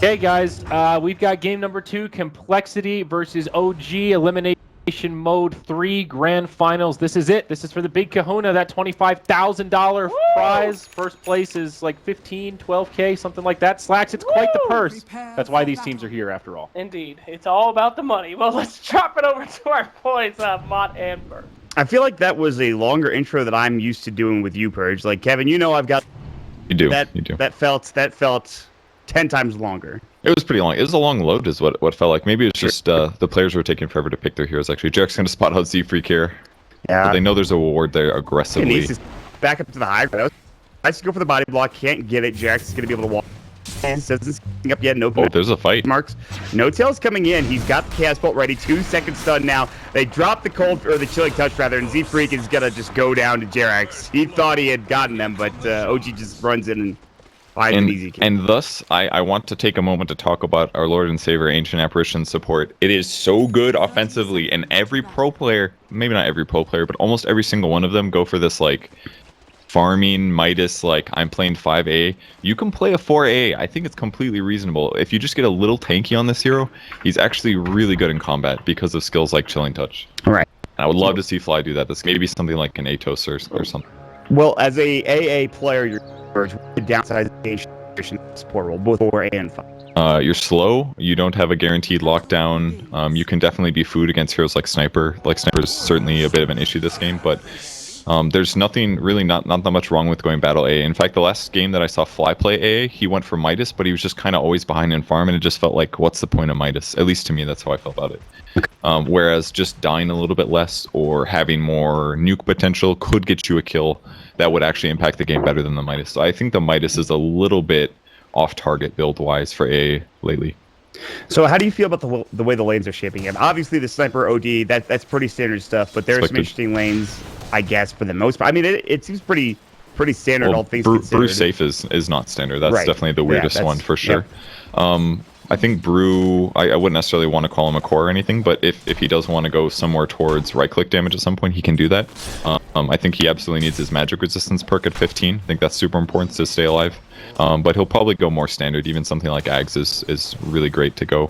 Okay, guys, we've got game number 2, Complexity versus OG, Elimination Mode 3 Grand Finals. This is it. This is for the big kahuna, that $25,000 prize. First place is like 15, 12K, something like that. Slacks, it's quite the purse. That's why these teams are here, after all. Indeed. It's all about the money. Well, let's drop it over to our boys, Mott and Bert. I feel like that was a longer intro that I'm used to doing with you, Purge. Like, Kevin, you know I've got... You do. That felt 10 times longer. It was pretty long. It was a long load is what felt like. Maybe it's just the players were taking forever to pick their heroes, actually. Jarek's going to spot out Z-Freak here. Yeah. But they know there's a ward there aggressively. Back up to the high ground. I to go for the body block. Can't get it. Jarek's going to be able to walk. Doesn't sing up yet. No. Oh, there's a fight. Marks. No tail's coming in. He's got the Chaos Bolt ready. 2 seconds stun now. They drop the cold, or the chilling touch rather, and Z-Freak is going to just go down to Jarex. He thought he had gotten them, but OG just runs in and finds an easy kill. And thus, I want to take a moment to talk about our Lord and Savior Ancient Apparition support. It is so good offensively, and every pro player, maybe not every pro player, but almost every single one of them go for this, like, farming Midas, like, I'm playing 5A. You can play a 4A. I think it's completely reasonable. If you just get a little tanky on this hero, he's actually really good in combat because of skills like Chilling Touch. All right. And I would love to see Fly do that. This may be something like an Atos or something. Well, as a AA player, you're the downside support role, both 4A and 5. You're slow. You don't have a guaranteed lockdown. You can definitely be food against heroes like Sniper. Like, Sniper is certainly a bit of an issue this game, but there's nothing really not that much wrong with going battle AA. In fact, the last game that I saw Fly play AA, he went for Midas, but he was just kind of always behind in farm, and it just felt like, what's the point of Midas? At least to me, that's how I felt about it. Whereas just dying a little bit less or having more nuke potential could get you a kill that would actually impact the game better than the Midas. So I think the Midas is a little bit off target build-wise for AA lately. So how do you feel about the way the lanes are shaping up? Obviously, the Sniper OD, that's pretty standard stuff, but there are some interesting lanes, I guess, for the most part. I mean, it seems pretty standard, all things considered. Brew Safe is not standard. That's definitely the weirdest one for sure. Yeah. I think Brew, I wouldn't necessarily want to call him a core or anything, but if he does want to go somewhere towards right-click damage at some point, he can do that. I think he absolutely needs his magic resistance perk at 15. I think that's super important to stay alive. But he'll probably go more standard. Even something like Ags is really great to go.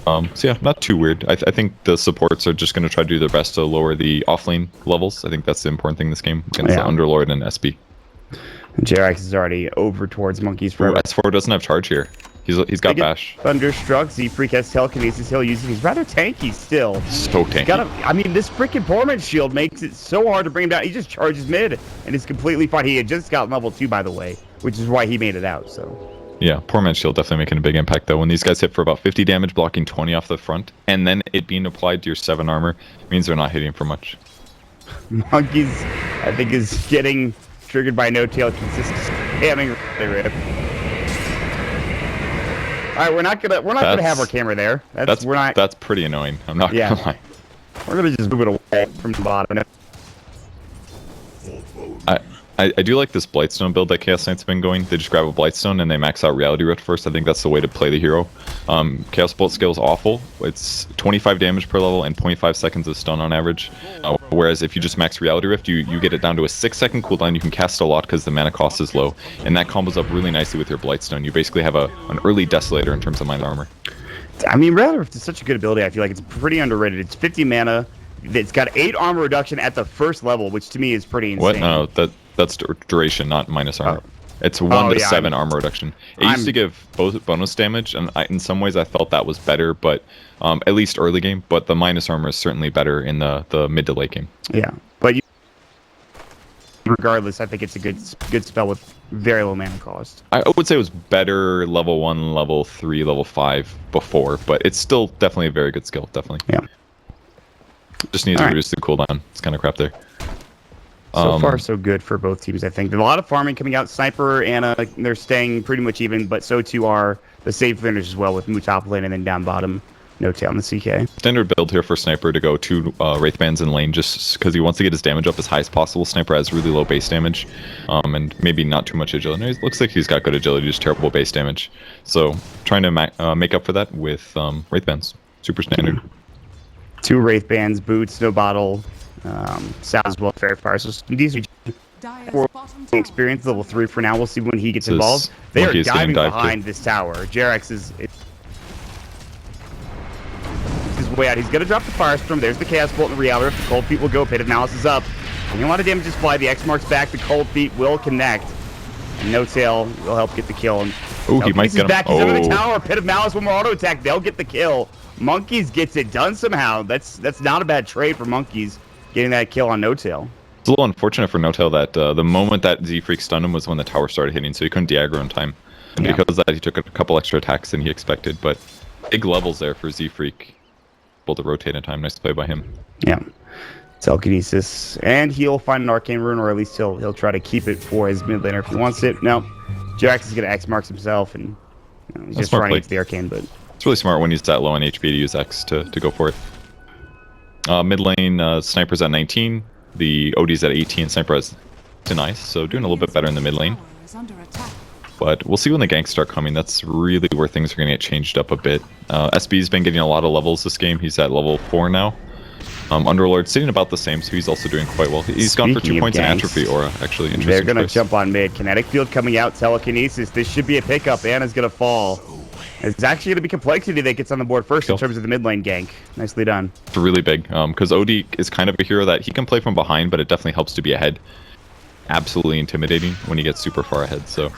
So yeah, not too weird. I think the supports are just going to try to do their best to lower the offlane levels. I think that's the important thing in this game against the Underlord and SB. Jarex is already over towards Monkeys Forever. S4 doesn't have charge here. He's got bash. Thunderstruck, Z-Freak has telekinesis. He'll use it. He's rather tanky still. So tanky. I mean, this freaking Torment Shield makes it so hard to bring him down. He just charges mid, and it's completely fine. He had just got level 2, by the way, which is why he made it out. So. Yeah, Poor Man's Shield definitely making a big impact, though. When these guys hit for about 50 damage, blocking 20 off the front, and then it being applied to your 7 armor, means they're not hitting for much. Monkeys, I think, is getting triggered by no tail consistent spamming the rip. All right, we're not gonna have our camera there. That's pretty annoying. I'm not gonna lie. We're gonna just move it away from the bottom. I do like this Blightstone build that Chaos Knight's been going. They just grab a Blightstone and they max out Reality Rift first. I think that's the way to play the hero. Chaos Bolt scale is awful. It's 25 damage per level and 0.5 seconds of stun on average. Whereas if you just max Reality Rift, you get it down to a 6-second cooldown. You can cast a lot because the mana cost is low. And that combos up really nicely with your Blightstone. You basically have an early Desolator in terms of mind armor. I mean, Reality Rift is such a good ability. I feel like it's pretty underrated. It's 50 mana. It's got 8 armor reduction at the first level, which to me is pretty insane. What? No, that's duration, not minus armor. It's 1 to 7 armor reduction. It used to give both bonus damage, and in some ways I felt that was better, but at least early game. But the minus armor is certainly better in the mid to late game. Yeah, but regardless, I think it's a good spell with very low mana cost. I would say it was better level 1, level 3, level 5 before, but it's still definitely a very good skill. Definitely. Yeah. Just needs to reduce the cooldown. It's kind of crap there. So far, so good for both teams, I think. There's a lot of farming coming out. Sniper, Anna, they're staying pretty much even, but so too are the safe finish as well with Mu top lane and then down bottom, no tail on the CK. Standard build here for Sniper to go 2 Wraithbands in lane just because he wants to get his damage up as high as possible. Sniper has really low base damage and maybe not too much agility. It looks like he's got good agility, just terrible base damage. So trying to make up for that with Wraithbands. Super standard. 2 Wraithbands, boots, no bottle. Sounds well, fair fire. So these are experience level 3 for now. We'll see when he gets This involved. They are monkey is getting diving dived behind this tower. Jerax is his way out. He's going to drop the Firestorm. There's the Chaos Bolt and the Reality. The Cold Feet will go. Pit of Malice is up. And a lot of damages fly. The X marks back. The Cold Feet will connect. And No Tail will help get the kill. And Oh, he might get him. back. He's under the tower. Pit of Malice, one more auto attack. They'll get the kill. Monkeys gets it done somehow. That's not a bad trade for Monkeys, getting that kill on No Tail. It's a little unfortunate for No Tail that the moment that Z-Freak stunned him was when the tower started hitting, so he couldn't de-aggro in time. And Yeah. because of that, he took a couple extra attacks than he expected, but big levels there for Z-Freak. Able to rotate in time. Nice play by him. Yeah. Telekinesis. And he'll find an Arcane Rune, or at least he'll try to keep it for his mid laner if he wants it. No. Jerax is going to X marks himself, and he's just trying to get to the Arcane, but... It's really smart when he's that low on HP to use X to go for it. Mid lane, Sniper's at 19. The OD's at 18. Sniper has denies, so doing a little bit better in the mid lane. But we'll see when the ganks start coming. That's really where things are going to get changed up a bit. SB's been getting a lot of levels this game. He's at level 4 now. Underlord sitting about the same, so he's also doing quite well. He's gone for 2 points in Atrophy Aura, actually. Interesting. They're going to choice. jump on mid. Kinetic Field coming out. Telekinesis. This should be a pickup. Anna's going to fall. It's actually going to be Complexity that gets on the board first in terms of the mid lane gank. Nicely done. It's really big, because OD is kind of a hero that he can play from behind, but it definitely helps to be ahead. Absolutely intimidating when he gets super far ahead, so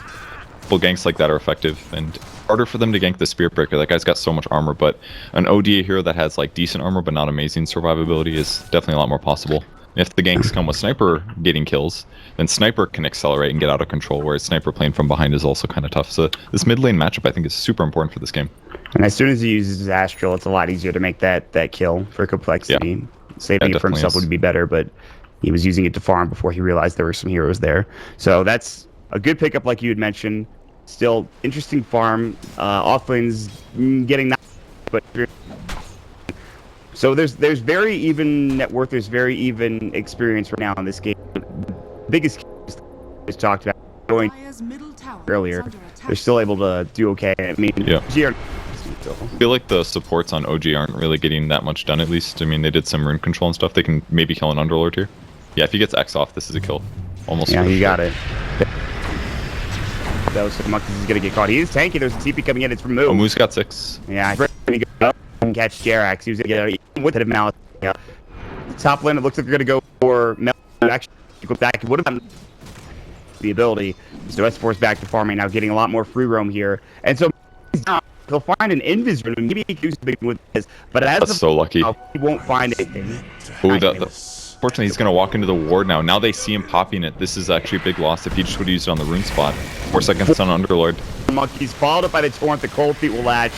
full ganks like that are effective, and harder for them to gank the Spirit Breaker. That guy's got so much armor, but an OD hero that has like decent armor but not amazing survivability is definitely a lot more possible. If the ganks come with Sniper getting kills, then Sniper can accelerate and get out of control, whereas Sniper playing from behind is also kind of tough. So this mid lane matchup, I think, is super important for this game. And as soon as he uses his Astral, it's a lot easier to make that kill for Complexity. Yeah. Saving it for definitely himself is. would be better, but he was using it to farm before he realized there were some heroes there. So that's a good pickup, like you had mentioned. Still interesting farm. Offlane's getting that, but so there's very even net worth. There's very even experience right now in this game. The biggest is talked about going earlier. They're still able to do okay. I mean, Yeah. GR I feel like the supports on OG aren't really getting that much done, at least. I mean, they did some rune control and stuff. They can maybe kill an Underlord here. Yeah, if he gets X off, this is a kill. Almost. Yeah, for he sure. got it. Those Monkeys is gonna get caught. He is tanky. There's a TP coming in. It's from Moo. Oh, Moo's got 6. Yeah, he's gonna go up and catch Jerax. He was gonna get out with Pit of Malice. Yeah. Top lane, it looks like they're gonna go for Mel. Actually, go back. It would have done the ability. So S4's back to farming now, getting a lot more free roam here. And so he'll find an Invis rune. Maybe he can do something with this, but as That's of so lucky. now, he won't find anything. Ooh, fortunately, he's going to walk into the ward now. Now they see him popping it. This is actually a big loss if he just would have used it on the rune spot. 4 seconds on Underlord. Monkeys followed up by the Torrent. The Cold Feet will latch.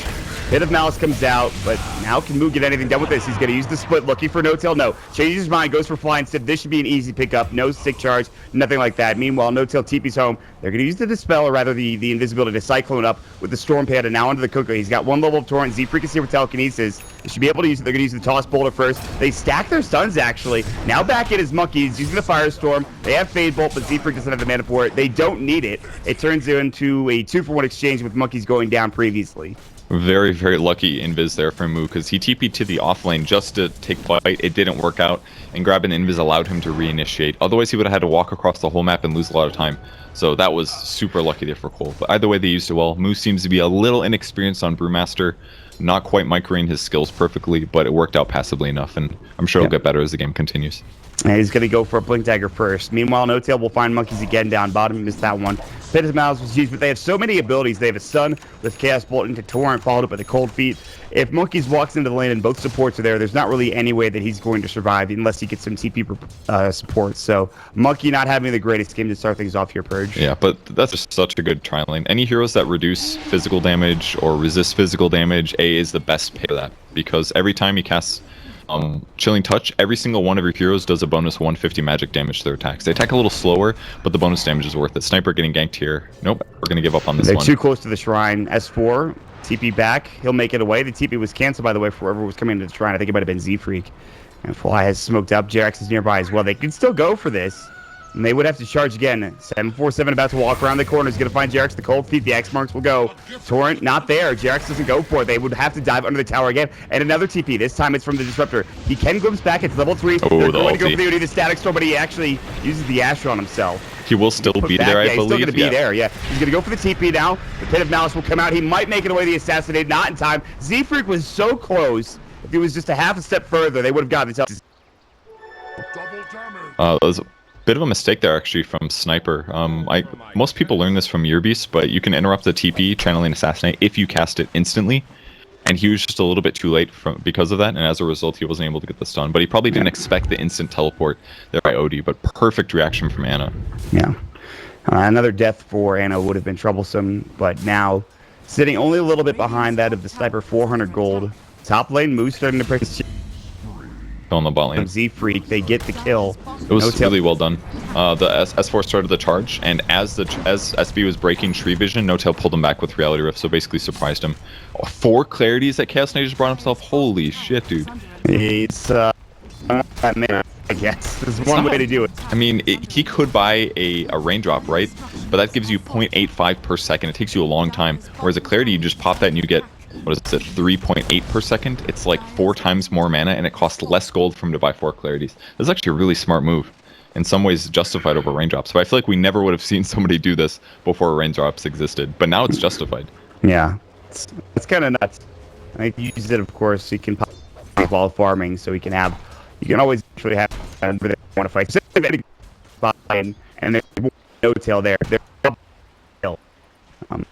Pit of Malice comes out, but now can Moo get anything done with this? He's going to use the split, looking for No Tail. No. Changes his mind, goes for fly instead. This should be an easy pickup. No stick charge, nothing like that. Meanwhile, No Tail TP's home. They're going to use the Dispel, or rather the Invisibility, to Cyclone up with the Storm Panda now under the Coco. He's got 1 level of Torrent. Z-Freak is here with Telekinesis. They should be able to use it. They're going to use the Toss Boulder first. They stack their stuns, actually. Now back in his Monkeys, using the Firestorm. They have Fade Bolt, but Z-Freak doesn't have the mana for it. They don't need it. It turns into a 2-for-1 exchange with Monkeys going down previously. Very, very lucky invis there from Moo, because he TP'd to the offlane just to take flight. It didn't work out, and grabbing the invis allowed him to reinitiate. Otherwise, he would have had to walk across the whole map and lose a lot of time. So that was super lucky there for coL. But either way, they used it well. Moo seems to be a little inexperienced on Brewmaster, not quite microing his skills perfectly, but it worked out passively enough, and I'm sure he'll get better as the game continues. And he's going to go for a Blink Dagger first. Meanwhile, No Tail will find Monkeys again down bottom. He missed that one. Pit of Malice was used, but they have so many abilities. They have a Stun with Chaos Bolt into Torrent, followed up by the Cold Feet. If Monkeys walks into the lane and both supports are there's not really any way that he's going to survive unless he gets some TP support. So Monkey not having the greatest game to start things off here, Purge. Yeah, but that's just such a good tri lane. Any heroes that reduce physical damage or resist physical damage, A is the best pick for that, because every time he casts Chilling Touch, every single one of your heroes does a bonus 150 magic damage to their attacks. They attack a little slower, but the bonus damage is worth it. Sniper getting ganked here. Nope, we're going to give up on this They're one. too close to the shrine. S4, TP back. He'll make it away. The TP was canceled, by the way, for whoever was coming to the shrine. I think it might have been Z-Freak. And Fly has smoked up. Jerax is nearby as well. They can still go for this. And they would have to charge again. 747 about to walk around the corner. Is going to find Jerax. The cold feet. The X marks will go. Torrent not there. Jerax doesn't go for it. They would have to dive under the tower again. And another TP. This time it's from the Disruptor. He can glimpse back. It's level 3. Oh, They're the going to go for ulti. the Static Storm, but he actually uses the Asher on himself. He will still be there, I He's believe. still going to be there, yeah. He's going to go for the TP now. The Pit of Malice will come out. He might make it away the Assassinate. Not in time. Z-Freak was so close. If he was just a half a step further, they would have gotten the That was a bit of a mistake there, actually, from Sniper. Most people learn this from Yearbeast, but you can interrupt the TP, channeling Assassinate, if you cast it instantly. And he was just a little bit too late because of that, and as a result, he wasn't able to get the stun. But he probably didn't expect the instant teleport there by OD, but perfect reaction from Ana. Yeah. Another death for Ana would have been troublesome, but now sitting only a little bit behind that of the Sniper, 400 gold. Top lane, Moose starting to press On the bot lane. Z-Freak. They get the kill. It was really well done. The S4 started the charge, and as SB was breaking Tree Vision, No-Tail pulled him back with Reality Rift, so basically surprised him. 4 clarities that Chaos Knight just brought himself. Holy shit, dude. It's I guess. There's one way to do it. I mean, he could buy a raindrop, right? But that gives you 0.85 per second. It takes you a long time. Whereas a clarity, you just pop that and you get, what is it, 3.8 per second? It's like 4 times more mana, and it costs less gold for him to buy 4 clarities. That's actually a really smart move. In some ways, justified over raindrops. But I feel like we never would have seen somebody do this before raindrops existed. But now it's justified. Yeah. It's kind of nuts. I use it, of course, so you can pop while farming, so you can always actually have whatever they want to fight. And there's no tail there.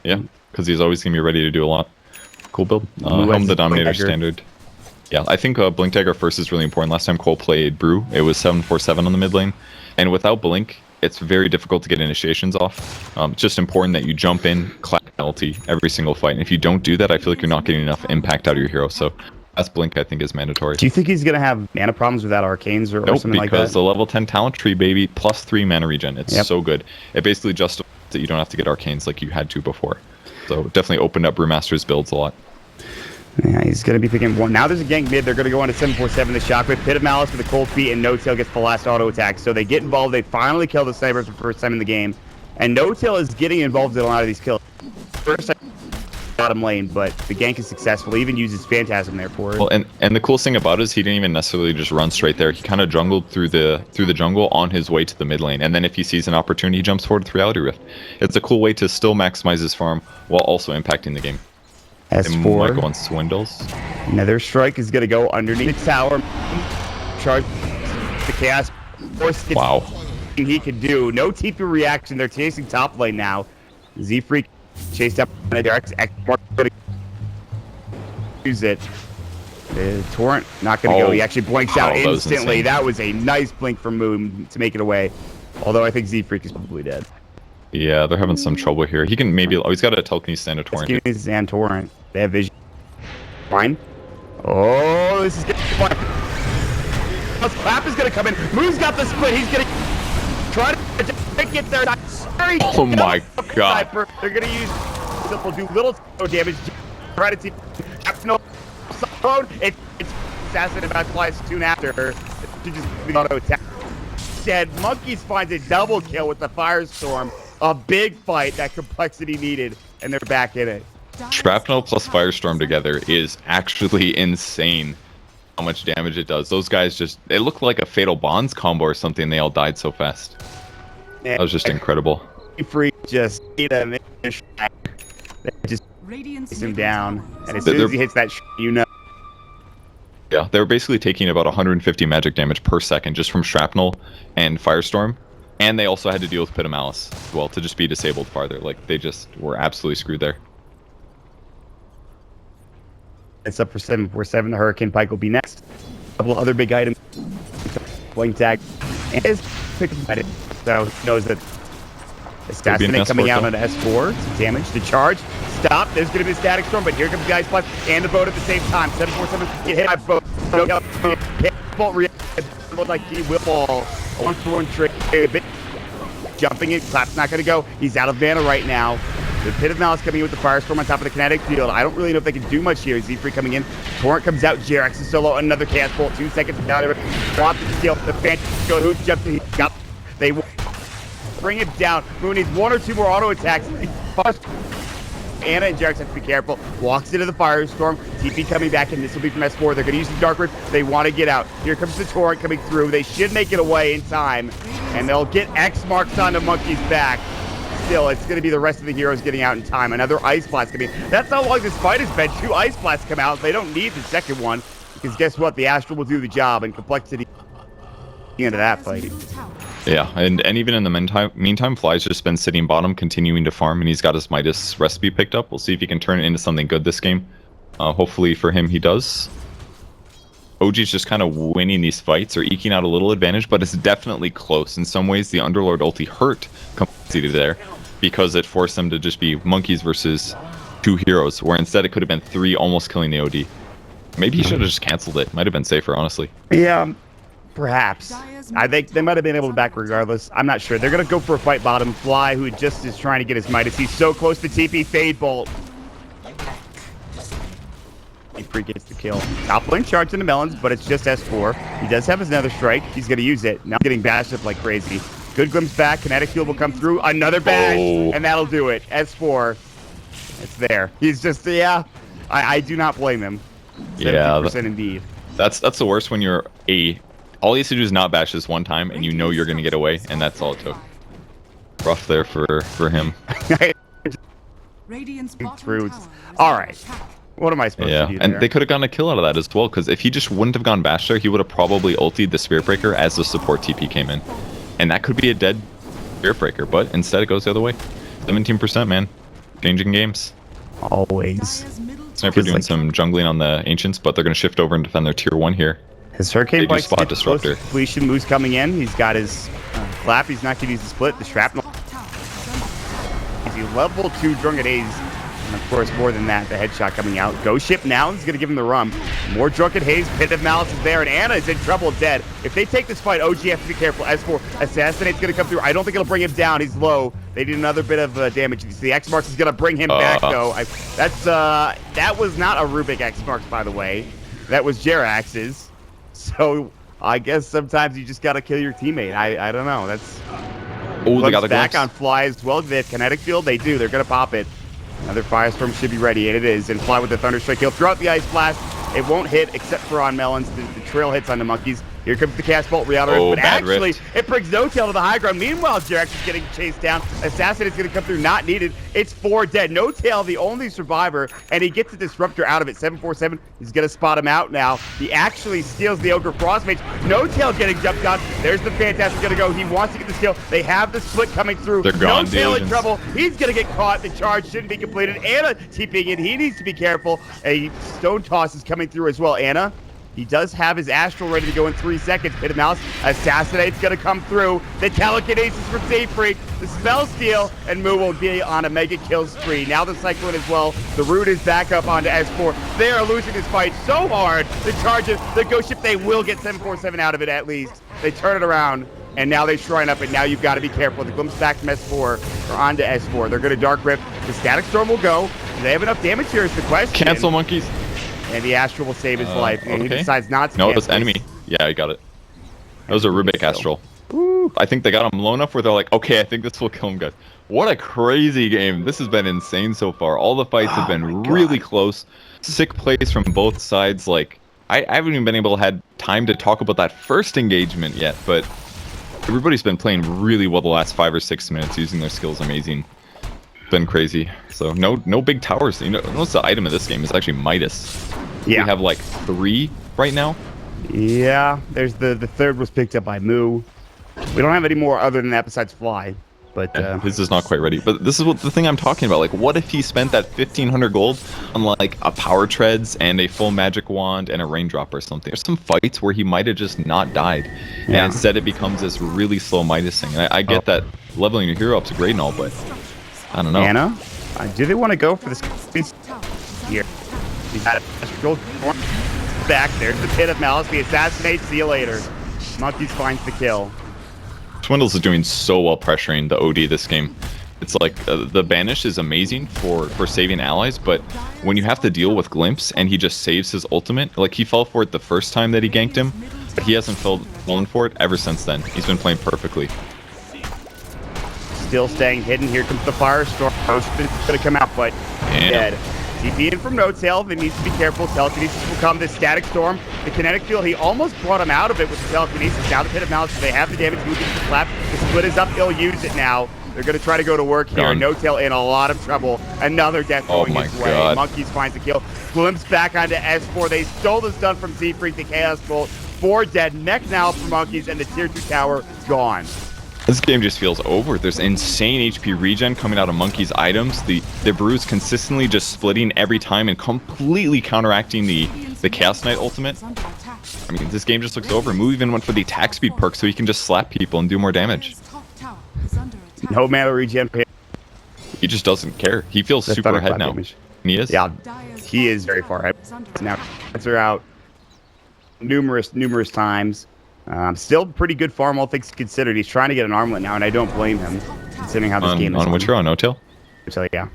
Yeah, because he's always going to be ready to do a lot. Cool build. Helm the Dominator standard. Yeah, I think Blink Dagger first is really important. Last time coL played Brew, it was 747 on the mid lane. And without Blink, it's very difficult to get initiations off. It's just important that you jump in, clap penalty every single fight. And if you don't do that, I feel like you're not getting enough impact out of your hero. So that's Blink, I think, is mandatory. Do you think he's going to have mana problems without Arcanes or something like that? Because the level 10 talent tree, baby, plus 3 mana regen. It's so good. It basically justifies that you don't have to get Arcanes like you had to before. So definitely opened up Brewmaster's builds a lot. Yeah, he's going to be picking one. Now there's a gank mid. They're going to go on to 747. The Shockwave, Pit of Malice with the cold feet, and No-Tail gets the last auto attack. So they get involved. They finally kill the snipers for the first time in the game. And No-Tail is getting involved in a lot of these kills. First time bottom lane, but the gank is successful. He even uses Phantasm there for it. Well, and the coolest thing about it is he didn't even necessarily just run straight there. He kind of jungled through the jungle on his way to the mid lane, and then if he sees an opportunity, he jumps forward with Reality Rift. It's a cool way to still maximize his farm while also impacting the game. S4. Might go on Swindles. Another strike is going to go underneath the tower. Charge the Chaos Force. Wow. He could do. No TP reaction. They're chasing top lane now. Z-Freak chased up. Use it. The Torrent not going to go. He actually blinks out instantly. That was a nice blink from Moon to make it away. Although I think Z-Freak is probably dead. Yeah, they're having some trouble here. He can maybe... Oh, he's got a telekinesis and a Torrent. Telekinesis and Torrent. They have vision. Fine. Oh, this is getting fun. Clap is going to come in. Moon's got the split. He's going to try to get there. Oh my god. They're going to use... They'll do little damage. Try to see... No. It's assassin about to fly soon after. She just auto attack. Dead. Monkeys finds a double kill with the Firestorm. A big fight that Complexity needed, and they're back in it. Shrapnel plus Firestorm together is actually insane how much damage it does. Those guys just... It looked like a Fatal Bonds combo or something. They all died so fast. That was just incredible. Freak just hit him. Just takes him down. And as soon as he hits that, you know. Yeah, they were basically taking about 150 magic damage per second just from Shrapnel and Firestorm. And they also had to deal with Pit of Malice as well to just be disabled farther. Like, they just were absolutely screwed there. It's up for 747. The Hurricane Pike will be next. A couple of other big items. Blink Tag. And is picked by it. So he knows that Assassinate coming out on S4. Some damage. The charge. Stop. There's going to be a Static Storm, but here comes Guy's Plus and the boat at the same time. 747 get hit by boat. Bolt react like he will fall. 1-for-1 trade. Jumping in. Clap's not going to go. He's out of mana right now. The Pit of Malice coming in with the Firestorm on top of the kinetic field. I don't really know if they can do much here. Z-Freak coming in. Torrent comes out. Jerax is solo. Another Chaos Bolt. 2 seconds down. Want to steal. The Phantom go. Who jumped in? They bring him down. Moon needs 1 or 2 more auto attacks. Anna and Jax have to be careful. Walks into the firestorm. TP coming back, and this will be from S4. They're going to use the Dark Rift. They want to get out. Here comes the Torrent coming through. They should make it away in time, and they'll get X marks onto Monkey's back. Still, it's going to be the rest of the heroes getting out in time. Another Ice Blast coming in. That's how long this fight has been. 2 Ice Blasts come out. They don't need the second one, because guess what? The Astral will do the job, and Complexity into that fight. Yeah, and even in the meantime, Fly's just been sitting bottom, continuing to farm, and he's got his Midas recipe picked up. We'll see if he can turn it into something good this game. Hopefully for him, he does. OG's just kind of winning these fights or eking out a little advantage, but it's definitely close. In some ways, the Underlord ulti hurt Complexity there because it forced them to just be monkeys versus 2 heroes, where instead it could have been 3 almost killing the OD. Maybe he should have just canceled it. Might have been safer, honestly. Yeah. Perhaps. I think they might have been able to back regardless. I'm not sure. They're going to go for a fight bottom. Fly, who just is trying to get his Midas. He's so close to TP. Fade Bolt. He pre-gets the kill. Top lane charge into Melons, but it's just S4. He does have his Nether Strike. He's going to use it. Now getting bashed up like crazy. Good glimpse back. Kinetic Field will come through. Another bash, and that'll do it. S4. It's there. He's just, yeah. I do not blame him. 70% indeed. That's the worst when you're all he has to do is not bash this one time, and you know you're going to get away, and that's all it took. Rough there for him. All right. What am I supposed to do there? And they could have gotten a kill out of that as well, because if he just wouldn't have gone bash there, he would have probably ultied the Spirit Breaker as the support TP came in. And that could be a dead Spirit Breaker, but instead it goes the other way. 17%, man. Changing games. Always. Sniper doing some jungling on the Ancients, but they're going to shift over and defend their tier 1 here. His Hurricane Bike spot disruptor. Completion moves coming in. He's got his clap. He's not going to use the split. The shrapnel. He's a level 2 Drunken Haze. And of course, more than that, the headshot coming out. Ghost Ship now. He's going to give him the rum. More Drunken Haze. Pit of Malice is there, and Anna is in trouble, dead. If they take this fight, OG has to be careful. S4 Assassinate's going to come through. I don't think it'll bring him down. He's low. They did another bit of damage. The X Marks is going to bring him back, though. That was not a Rubik X Marks, by the way. That was Jerax's. So I guess sometimes you just got to kill your teammate. I don't know. That's. Oh, they got the back glimpse. on Fly as well. They have Kinetic Field. They do. They're going to pop it. Another Firestorm should be ready, and it is. And Fly with the Thunder Strike. He'll throw out the Ice Blast. It won't hit except for on Melons. The trail hits on the Monkeys. Here comes the Cast Bolt Reality. Oh, but bad actually, rift. it brings no tail to the high ground. Meanwhile, Jerax is getting chased down. Assassin is going to come through, not needed. It's 4 dead. No tail, the only survivor, and he gets a Disruptor out of it. 747, he's going to spot him out now. He actually steals the Ogre Frostmage. No tail getting jumped on. There's the Phantasm going to go. He wants to get the kill. They have the split coming through. They're gone, no tail in Diligence. trouble. He's going to get caught. The charge shouldn't be completed. Anna TPing in. He needs to be careful. A Stone Toss is coming through as well. Anna. He does have his Astral ready to go in 3 seconds. Pit of Malice, Assassinate's going to come through. The Telekinesis for Safery, the Spell Steal, and Moo will be on a mega kill spree. Now the Cyclone as well. The Root is back up onto S4. They are losing this fight so hard. The Charges, the Ghost Ship, they will get 747 out of it at least. They turn it around, and now they shrine up it. Now you've got to be careful. The glimpse back from S4 or onto S4. They're going to Dark Rift. The Static Storm will go. Do they have enough damage here is the question. Cancel monkeys. And the Astral will save his life. And he Okay. decides not to. No, cancel it's enemy. Yeah, I got it. That was a Rubik Astral. I think they got him low enough where they're like, okay, I think this will kill him, guys. What a crazy game. This has been insane so far. All the fights have been really close. Sick plays from both sides. Like, I haven't even been able to have time to talk about that first engagement yet, but everybody's been playing really well the last 5 or 6 minutes, using their skills amazing. Been crazy. So no big towers. You know, what's the item of this game is actually Midas. Yeah. We have like 3 right now. Yeah, there's the third was picked up by Moo. We don't have any more other than that besides Fly. But His is not quite ready. But this is what the thing I'm talking about. Like, what if he spent that 1,500 gold on like a Power Treads and a full Magic Wand and a Raindrop or something? There's some fights where he might have just not died, and instead it becomes this really slow Midas thing. And I get that leveling your hero up's great and all, but I don't know. Anna, do they want to go for this here? He's got a back. There's the Pit of Malice. The Assassinate. See you later. Monkeys finds the kill. Swindles is doing so well pressuring the OD this game. It's like the Banish is amazing for saving allies, but when you have to deal with Glimpse and he just saves his ultimate, like he fell for it the first time that he ganked him, but he hasn't fallen for it ever since then. He's been playing perfectly. still staying hidden. Here comes the Firestorm. It's going to come out, but dead. TP in from no-tail. They needs to be careful. Telekinesis will come. This Static Storm, the Kinetic Field, he almost brought him out of it with the Telekinesis. Now the Pit of Malice, they have the damage moving to the flap. The split is up. He'll use it now. They're going to try to go to work here. Gone. No-tail in a lot of trouble. Another death going his way. God. Monkeys finds the kill. Glimpse back onto S4. They stole the stun from Z-Freak. The Chaos Bolt. 4 dead. Mech now for Monkeys, and the Tier 2 tower gone. This game just feels over. There's insane HP regen coming out of Monkey's items. The Brew's consistently just splitting every time and completely counteracting the Chaos Knight ultimate. I mean, this game just looks over. Move even went for the attack speed perk so he can just slap people and do more damage. No mana regen for him. He just doesn't care. He feels That's super ahead now. damage. And he is. Yeah, he is very far ahead. Now, are out numerous times. Still pretty good farm, all things considered. He's trying to get an armlet now, and I don't blame him, considering how this game is. On which hero? On No-Tail? So, yeah.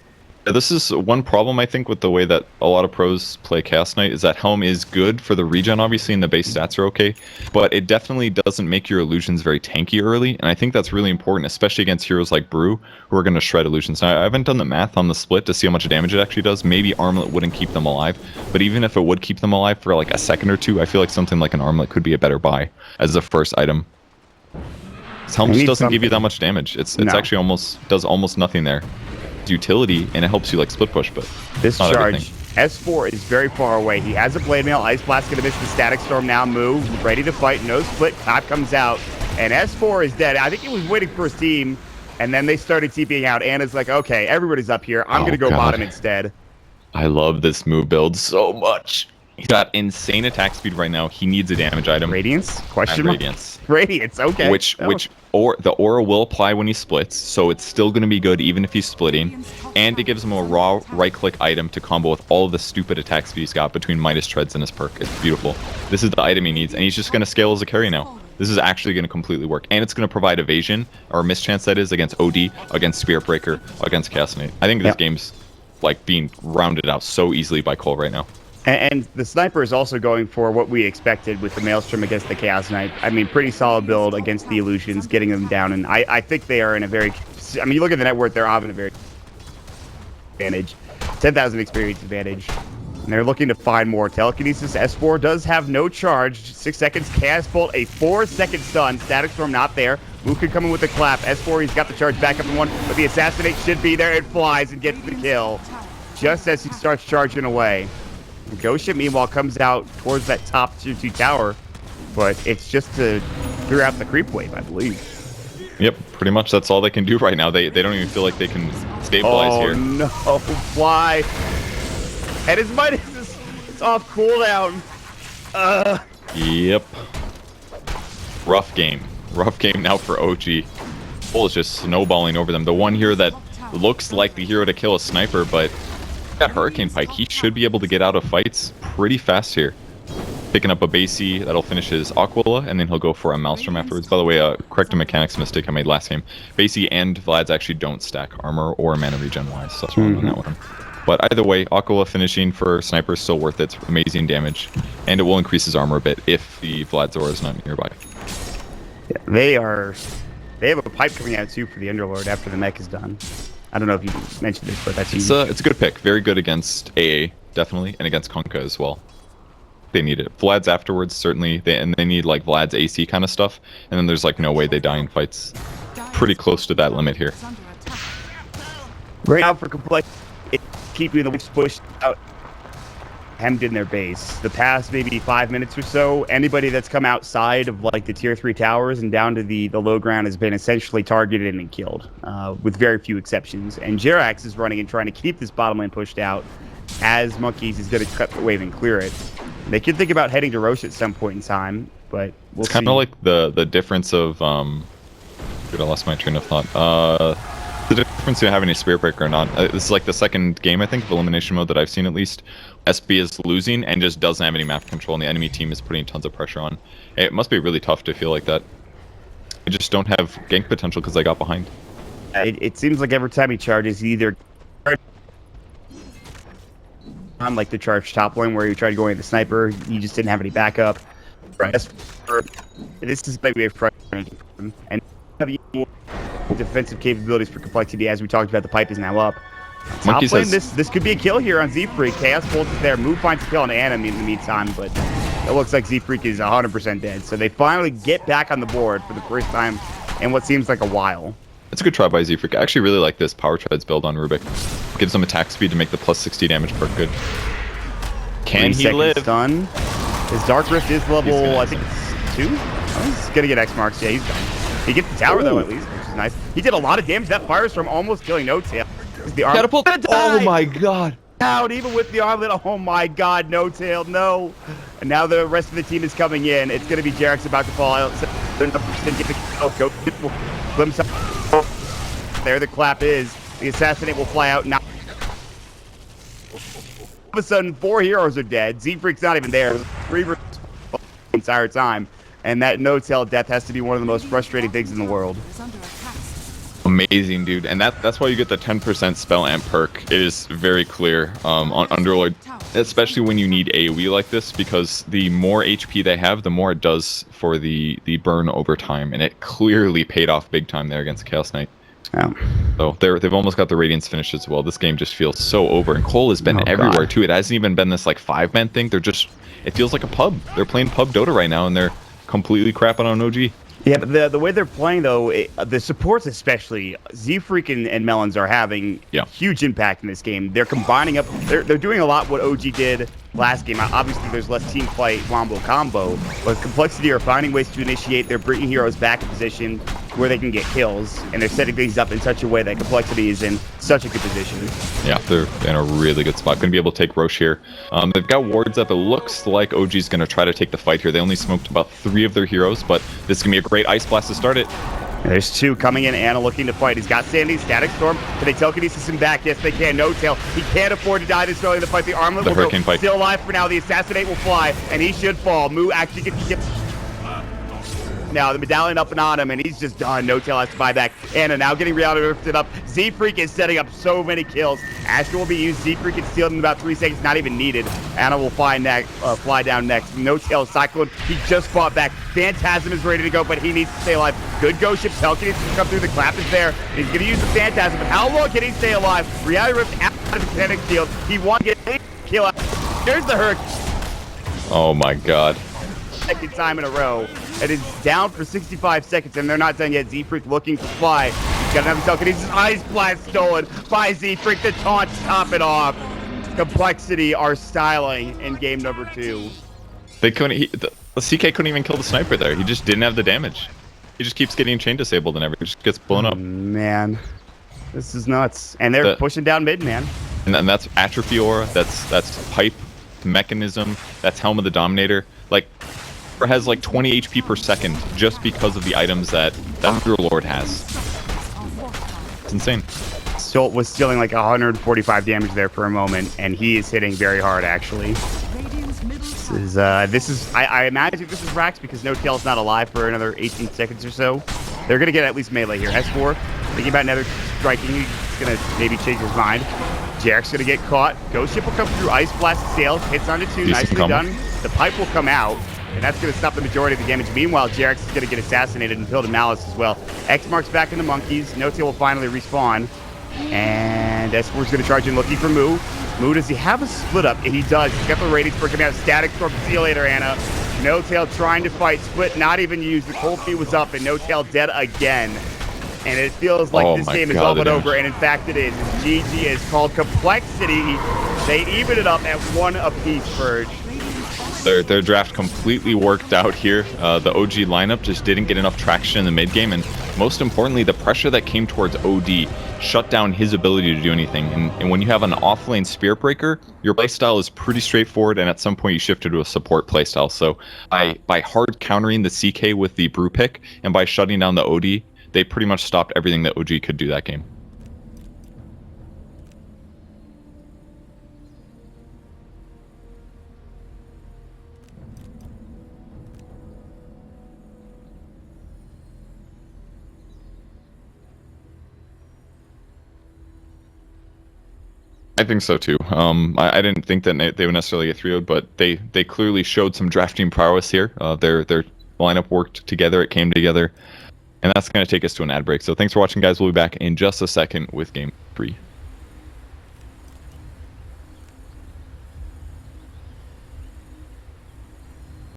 This is one problem, I think, with the way that a lot of pros play Chaos Knight, is that Helm is good for the regen, obviously, and the base stats are okay, but it definitely doesn't make your illusions very tanky early, and I think that's really important, especially against heroes like Brew, who are going to shred illusions. Now, I haven't done the math on the split to see how much damage it actually does. Maybe Armlet wouldn't keep them alive, but even if it would keep them alive for like a second or two, I feel like something like an Armlet could be a better buy as the first item. Helm just doesn't give you that much damage. It's actually does almost nothing there. Utility, and it helps you like split push, but this not charge everything. S4 is very far away. He has a blade mail. Ice Blast gonna miss the Static Storm now. Move ready to fight. No split. Top comes out, and S4 is dead. I think he was waiting for his team, and then they started TPing out. Anna's like, okay, everybody's up here. I'm gonna go bottom instead. I love this move build so much. He's got insane attack speed right now. He needs a damage item. Radiance? Question mark? Radiance. Radiance, okay. The aura will apply when he splits, so it's still going to be good even if he's splitting. And it gives him a raw right-click item to combo with all the stupid attack speed he's got between Midas Treads and his perk. It's beautiful. This is the item he needs, and he's just going to scale as a carry now. This is actually going to completely work. And it's going to provide evasion, or mischance that is, against OD, against Spirit Breaker, against Chaos Knight. I think this game's like being rounded out so easily by coL right now. And the Sniper is also going for what we expected with the Maelstrom against the Chaos Knight. I mean, pretty solid build against the Illusions, getting them down. And I think they are in a very... I mean, you look at the net worth, they're having a very... advantage. 10,000 experience advantage. And they're looking to find more. Telekinesis, S4 does have no charge. 6 seconds, Chaos Bolt, a 4-second stun. Static Storm not there. Mook could come in with a clap. S4, he's got the charge back up in 1, but the Assassinate should be there. It flies and gets the kill just as he starts charging away. Ghost Ship, meanwhile, comes out towards that top tier 2 tower, but it's just to clear out the creep wave, I believe. Yep, pretty much that's all they can do right now. They don't even feel like they can stabilize here. Oh no, fly. And his Midas is it's off cooldown. Yep. Rough game. Rough game now for OG. coL is just snowballing over them. The one here that looks like the hero to kill a sniper, but that Hurricane Pike, he should be able to get out of fights pretty fast here. Picking up a Basie, that'll finish his Aquila, and then he'll go for a Maelstrom afterwards. By the way, correct a mechanics mistake I made last game. Basie and Vlad's actually don't stack armor or mana regen-wise, so that's wrong on that one. But either way, Aquila finishing for Sniper is still worth it. It's amazing damage, and it will increase his armor a bit if the Vlad's aura is not nearby. Yeah, they have a pipe coming out too for the Underlord after the mech is done. I don't know if you mentioned this, but that's it's a good pick. Very good against AA, definitely, and against Kunkka as well. They need it. Vlad's afterwards, certainly, and they need like Vlad's AC kind of stuff, and then there's like no way they die in fights. Pretty close to that limit here. Right now for complexity, it's keeping the waves pushed out, hemmed in their base. The past maybe 5 minutes or so, anybody that's come outside of like the tier 3 towers and down to the low ground has been essentially targeted and killed, with very few exceptions. And Jerax is running and trying to keep this bottom lane pushed out as Monkeys is going to cut the wave and clear it. They could think about heading to Roche at some point in time, but we'll see. It's kind of like the difference of dude, I lost my train of thought. The difference in having a Spirit Breaker or not. This is like the second game, I think, of Elimination Mode that I've seen at least. SB is losing and just doesn't have any map control, and the enemy team is putting tons of pressure on. It must be really tough to feel like that. They just don't have gank potential because they got behind. It seems like every time he charges, he either on like the charge top lane where he tried going to the sniper, he just didn't have any backup. Right. This is maybe a frustrating for him. And defensive capabilities for Complexity. As we talked about, the pipe is now up. Top Monkeys lane, has- this could be a kill here on Z-Freak. Chaos Bolt is there. Move finds a kill on Anna in the meantime, but it looks like Z-Freak is 100% dead. So they finally get back on the board for the first time in what seems like a while. It's a good try by Z-Freak. I actually really like this Power Treads build on Rubik. Gives him attack speed to make the plus 60 damage perk good. Can he live? Stun. His Dark Rift is level, gonna I think it's 2? Oh, he's going to get X marks. Yeah, he's done. He gets the tower, though, at least, which is nice. He did a lot of damage. That Firestorm almost killing No-Tail. The arm Catapult! Oh my god! out, even with the armlet. Oh my god, No-Tail, no. And now the rest of the team is coming in. It's going to be Jarek's about to fall out. There the clap is. The Assassinate will fly out now. All of a sudden, 4 heroes are dead. Z-Freak's not even there. 3 the entire time. And that No-Tail death has to be one of the most frustrating things in the world. Amazing, dude. And that's why you get the 10% spell amp perk. It is very clear on Underlord, especially when you need AoE like this, because the more HP they have, the more it does for the burn over time. And it clearly paid off big time there against Chaos Knight. Oh. So they've almost got the Radiance finished as well. This game just feels so over. And coL has been everywhere, too. It hasn't even been this, like, 5-man thing. They're just... It feels like a pub. They're playing pub Dota right now, and they're completely crapping on OG. Yeah, but the way they're playing, though, the supports especially, Z-Freak and Melons are having huge impact in this game. They're combining up. They're doing a lot what OG did last game. Obviously, there's less team fight wombo combo, but Complexity are finding ways to initiate. They're bringing heroes back in position where they can get kills, and they're setting things up in such a way that Complexity is in such a good position. Yeah, they're in a really good spot. Going to be able to take Roche here. They've got wards up. It looks like OG's going to try to take the fight here. They only smoked about 3 of their heroes, but this is going to be a great Ice Blast to start it. There's 2 coming in. Anna looking to fight. He's got Sandy, Static Storm. Can they telekinesis him back? Yes, they can. No-Tail. He can't afford to die this early in the fight. The armlet will go. Fight. Still alive for now. The Assassinate will fly, and he should fall. Moo actually gets hit. Now the medallion up and on him, and he's just done. No-Tail has to buy back. Anna now getting reality lifted up. Z-Freak is setting up so many kills. Astra will be used. Z-Freak can steal in about 3 seconds, not even needed. Anna will fly down next. No-Tail Cyclone. He just fought back. Phantasm is ready to go, but he needs to stay alive. Good go ship. Telekinesis can come through. The clap is there. He's going to use the Phantasm, but how long can he stay alive? Reality Rift out of the kinetic field. He wants to get a kill out. There's the Hurricane. Oh my god. Second time in a row. It is down for 65 seconds, and they're not done yet. Z-Freak looking to fly. He's got another telekinesis. Ice Blast stolen by Z-Freak. The taunt to top it off. Complexity are styling in game number 2. They couldn't. The CK couldn't even kill the sniper there. He just didn't have the damage. He just keeps getting chain disabled and everything. Just gets blown up. Man, this is nuts. And they're pushing down mid, man. And that's Atrophy Aura. That's Pipe Mechanism. That's Helm of the Dominator. Like, it has like 20 HP per second just because of the items that Underlord has. It's insane. Stolt was stealing like 145 damage there for a moment, and he is hitting very hard, actually. This is I imagine this is Rax because No-Tail's not alive for another 18 seconds or so. They're gonna get at least melee here. S4 thinking about another striking. He's gonna maybe change his mind. Jarek's gonna get caught. Ghost Ship will come through. Ice Blast sails. Hits onto 2. Nicely done. The pipe will come out, and that's gonna stop the majority of the damage. Meanwhile, Jarek's is gonna get assassinated and killed in Malice as well. X marks back in the monkeys. No-Tail will finally respawn. And S4's gonna charge in looking for Moo. Moo, does he have a split up? He does. He's got the Radiance for coming out. Static Storm. See you later, Anna. No-Tail trying to fight. Split not even used. The cold feet was up, and No-Tail dead again. And it feels like this game is all but over, and in fact it is. GG is called Complexity. They even it up at 1 apiece, Verge. Their draft completely worked out here. The OG lineup just didn't get enough traction in the mid game, and most importantly, the pressure that came towards OD shut down his ability to do anything. And when you have an off-lane Spirit Breaker, your playstyle is pretty straightforward, and at some point you shifted to a support playstyle. So by hard countering the CK with the Brew Pick, and by shutting down the OD, they pretty much stopped everything that OG could do that game. I think so too. I didn't think that they would necessarily get 3-0'd, but they clearly showed some drafting prowess here. Their lineup worked together. It came together. And that's going to take us to an ad break. So thanks for watching, guys. We'll be back in just a second with game 3.